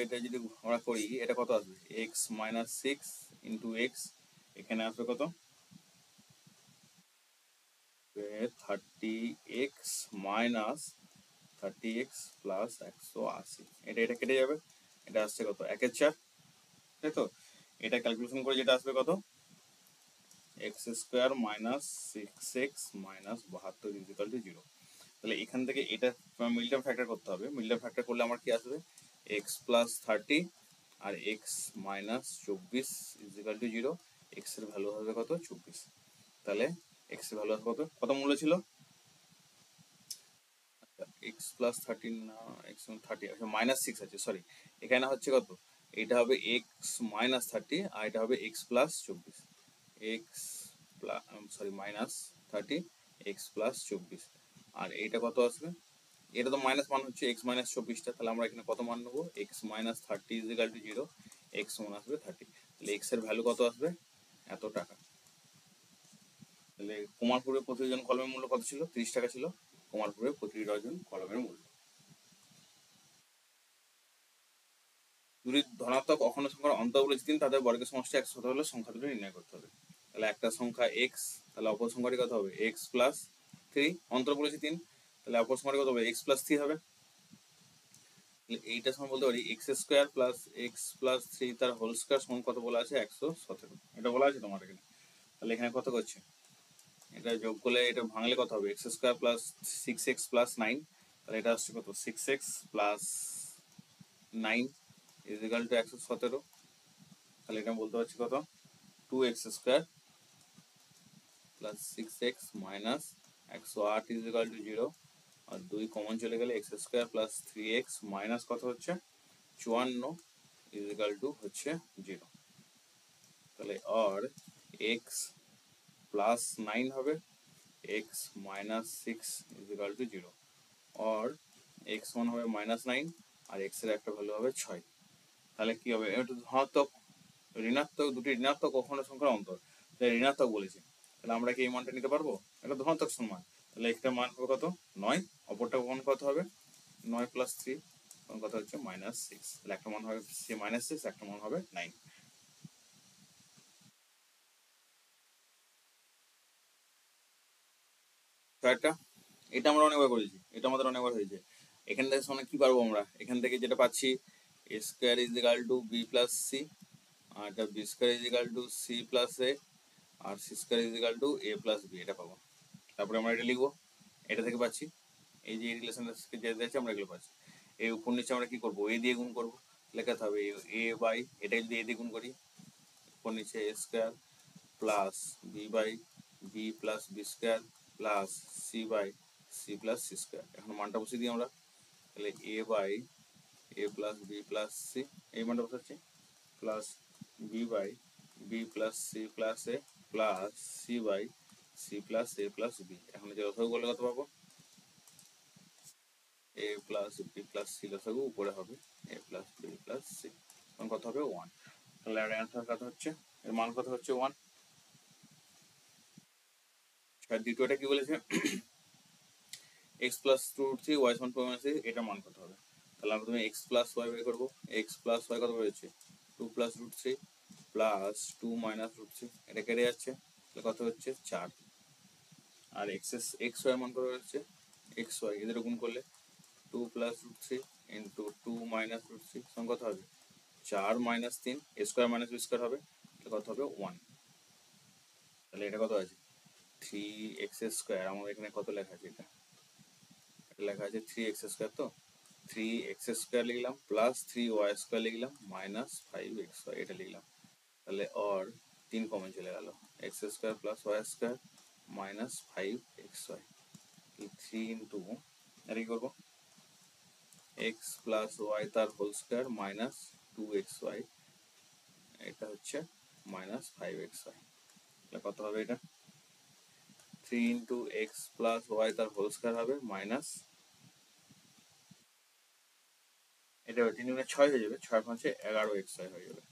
এটা যদি আমরা করি, এটা কত আসবে? x-6 ইন্টু x, এখানে আসবে কত? 30x minus 30x plus 180। এটা কেটে যাবে, এটা আসছে কত? 1/4, তাই তো? এটা ক্যালকুলেশন করে যেটা আসবে কত? x² minus 6x minus 72 is equal to 0। তাহলে এখান থেকে এটা মিডল ফ্যাক্টর করতে হবে। মিডল ফ্যাক্টর করলে আমার কি আসবে? x প্লাস 30 আর x minus 24 equal to 0। x এর ভ্যালু হবে কত? 24। তাহলে x এর ভ্যালু কত? কত মূল্য ছিল? x প্লাস 13 না, x 30, আচ্ছা -6 আছে, সরি। এখানে হচ্ছে কত? এটা হবে x মাইনাস 30 আর এটা হবে x plus 24। x plus, sorry, -30 x plus 24। আর এইটা কত আসবে? এটা তো মাইনাস মান হচ্ছে x মাইনাস 24টা, তাহলে আমরা এখানে কত মান নেবো? x minus 30 equal to 0, x মান আসবে 30। তাহলে x এর ভ্যালু কত আসবে? এত টাকা। তাহলে কুমারপুরে প্রতি ডজন কলমের মূল্য কত ছিল? 30 টাকা ছিল কুমারপুরে প্রতি ডজন কলমের মূল্য। যদি ধনাত্মক অখণ্ড সংখ্যার অন্তর বলেছি 3, তাদের বর্গের সমষ্টি 100 হলে সংখ্যা দুটো নির্ণয় করতে হবে। তাহলে একটা সংখ্যা x, তাহলে অপর সংখ্যাটি কত হবে? x প্লাস 3, অন্তর বলেছি 3, তাহলে অপর সংখ্যাটি কত হবে? x প্লাস 3 হবে। এইটা সমান বলতে পারি x² প্লাস x প্লাস 3 তার হোল স্কয়ার সমান কত বলা আছে? 117, এটা বলা আছে তোমার এখানে। তাহলে এখানে কত করছে? এটা যোগ করলে, এটা ভাঙলে কত হবে? x² প্লাস 6x প্লাস 9, তাহলে এটা আসছে কত? 6x plus 9 is equal two 117। তাহলে এটা বলতে পারছি কত? 2x² plus 6x minus 108 equal to 0। আর 2 কমন চলে গেলে x² প্লাস 3x মাইনাস কত হচ্ছে? 54 ইজিক্যাল টু হচ্ছে 0। তাহলে আর x প্লাস 9 হবে, x minus 6 is equal to 0। R x1 হবে -9 আর x এর একটা ভ্যালু হবে 6। তাহলে কি হবে? এটা ধনাত্মক ঋণাত্মক, দুটি ঋণাত্মক অখণ্ড সংখ্যার অন্তর, তাই ঋণাত্মক বলেছে। তাহলে আমরা কি এই মানটা নিতে পারবো? এটা ধনাত্মক সম্মান, তাহলে একটা মান হবে কত? 9, অপরটা মান কত হবে? 9 প্লাস 3 কত হচ্ছে? -6। তাহলে একটা মান হবে -6, একটা মান হবে 9। ছয়টা, এটা আমরা অনেকবার করেছি, এটা আমাদের অনেকবার হয়েছে। এখান থেকে শোনা কি পারবো আমরা? এখান থেকে যেটা পাচ্ছি a² equal to b plus c, আর এটা b² equal to c plus a, আর c² equal to a plus b, এটা পাবো। তারপরে আমরা এটা লিখবো, এটা থেকে পাচ্ছি এই যে রিলেশন যেটা আছে আমরা এগুলো পাচ্ছি। এই উপর নিচে আমরা কি করবো? a দিয়ে গুণ করবো, লেখাতে হবে a বাই, এটা যদি a দিয়ে গুণ করি, উপর নিচে a² plus b by b plus b² plus c by c plus c²। এখন মানটা বসিয়ে দিই আমরা, তাহলে a by a plus b plus c, এই মানটা বসাচ্ছি, plus b by b plus c plus a plus c by c plus a plus b। এখন যে লসাগু করলে কত পাবো? a plus b plus c লসাগু উপরে হবে a plus b plus c, এখন কত হবে? 1। তাহলে এর অ্যান্সার কত হচ্ছে? এর মান কত হচ্ছে? 1। দ্বিতীয়টা কি বলেছে? x প্লাস 2√3 y সমান 2 - এটার মান কত হবে? তাহলে আমরা তুমি x প্লাস y বের করবো। x প্লাস y কত বেরোচ্ছে? 2 প্লাস √3 প্লাস 2 মাইনাস √3, এটা কেটে যাচ্ছে, তাহলে কত হচ্ছে? 4। আর x y মান কত হচ্ছে? x y এদের গুণ করলে 2 প্লাস √3 ইন্টু 2 মাইনাস √3 সমান কত হবে? 4 minus 3, a square minus b square হবে, তাহলে কত হবে? 1। তাহলে এটা কত আছে? 3x²। আমাদের এখানে কত লেখা আছে? এটা লেখা আছে 3x², তো 3x² লিখলাম প্লাস 3y² লিখলাম মাইনাস 5xy, এটা লিখলাম। তাহলে আর 3 কমন চলে গেল, x square plus y square minus 5xy, 3 into এটা কি করবো এক্স প্লাস ওয়াই তার হোল স্কোয়ার মাইনাস 2xy, এটা হচ্ছে মাইনাস 5xy, কত হবে এটা 3 ইন্টু এক্স প্লাস ওয়াই তার হোল স্কোয়ার হবে মাইনাস, এটা 3 গুণে 6 হয়ে যাবে, 6 5 11xy হয়ে যাবে।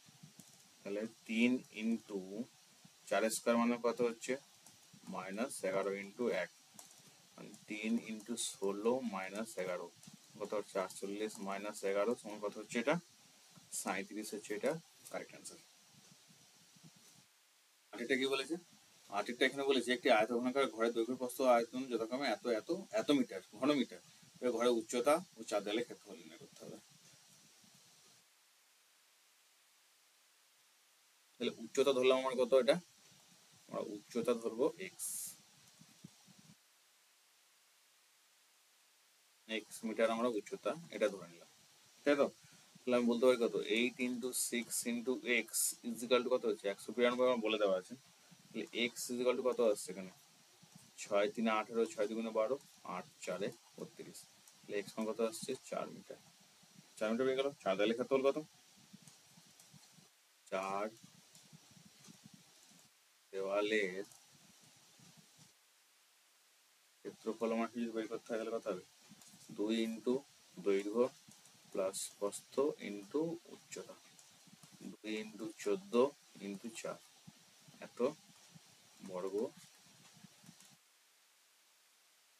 তাহলে 3 ইন্টু 4 স্কোয়ার মানে কত হচ্ছে মাইনাস 11 ইন্টু 1, 3 ইন্টু 16 মাইনাস 11 কত হচ্ছে 48 মাইনাস 11 সমান কত হচ্ছে এটা 37 হচ্ছে এটা কারেক্ট অ্যান্সার। আরেকটা কি বলেছে, আরেকটা এখানে বলেছে একটি আয়তঘনাকার ঘরের দৈর্ঘ্য প্রস্থ আয়তন যথাক্রমে এত এত এত মিটার ঘনমিটার, ঘরের উচ্চতা ও চার দেয়ালের ক্ষেত্রফল নির্ণয় করতে হবে। তাহলে উচ্চতা ধরলাম আমার কত, এটা আমরা উচ্চতা ধরবো এক্স, এক্স মিটার আমরা উচ্চতা এটা ধরে নিলাম, তাই তো। তাহলে আমি বলতে পারি কত 8 into 6 into x equal to কত হচ্ছে 192 আমার বলে দেওয়া আছে। তাহলে এক্স ইজিক্যাল টু কত আসছে এখানে 6 3 18, 6 2 12, 8 4 32, তাহলে এক্স মান কত আসছে 4 মিটার, 4 মিটার হয়ে গেল। চার দেয়ালের ক্ষেত্রফল কত, 4 দেওয়ালের ক্ষেত্রফল আমাকে যদি বের করতে হয় তাহলে কত হবে 2 ইন্টু দৈর্ঘ্য প্লাস প্রস্থ ইন্টু উচ্চতা, 2 ইন্টু 14 ইন্টু 4 এত বর্গ,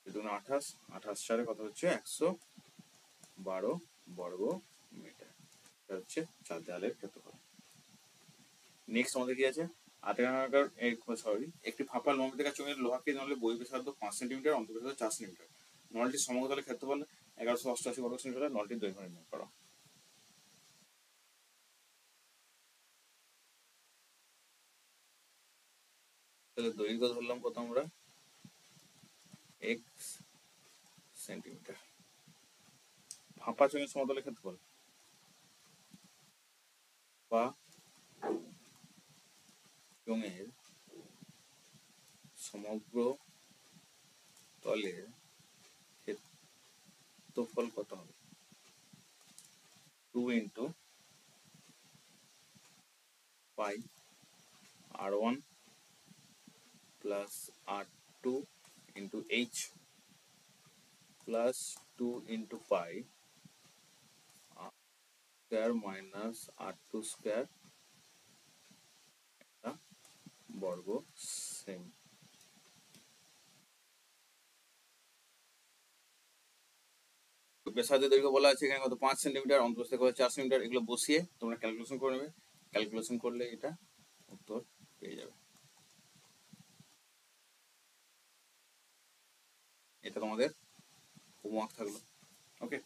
28, 28 4 কত হচ্ছে 112 বর্গ মিটার, এটা হচ্ছে চার দেয়ালের ক্ষেত্রফল। নেক্সট আমাদের কি আছে, আয়তাকার একটি ফাঁপা লম্বিতাকার চোঙের লোহাকে নলে বই ব্যাসার্ধ 5 সেন্টিমিটার, অন্তর্ব্যাসার্ধ 4 সেন্টিমিটার, নলটির সমতলের ক্ষেত্রফল 1188 বর্গ সেন্টিমিটার, নলটির দৈর্ঘ্য নির্ণয় করো। তাহলে দৈর্ঘ্য ধরলাম কত আমরা x সেন্টিমিটার, ফাঁপা চোঙের সমতলের ক্ষেত্রফল বা চোঙের সমগ্র তলের ক্ষেত্রফল কত হবে 2 ইন্টু পাই r1 plus r2 into h plus 2 into পাই স্কোয়ার মাইনাস r2 স্কোয়ার বর্গ সেম। ব্যাসার্ধের দৈর্ঘ্য বলা আছে এখানে কত 5 সেন্টিমিটার, অন্তর্স্থ কত 4 সেন্টিমিটার, এগুলো বসিয়ে তোমরা ক্যালকুলেশন করে নেবে, ক্যালকুলেশন করলে এটা উত্তর পেয়ে যাবে। এটা তোমাদের হোমওয়ার্ক থাকলো, ওকে।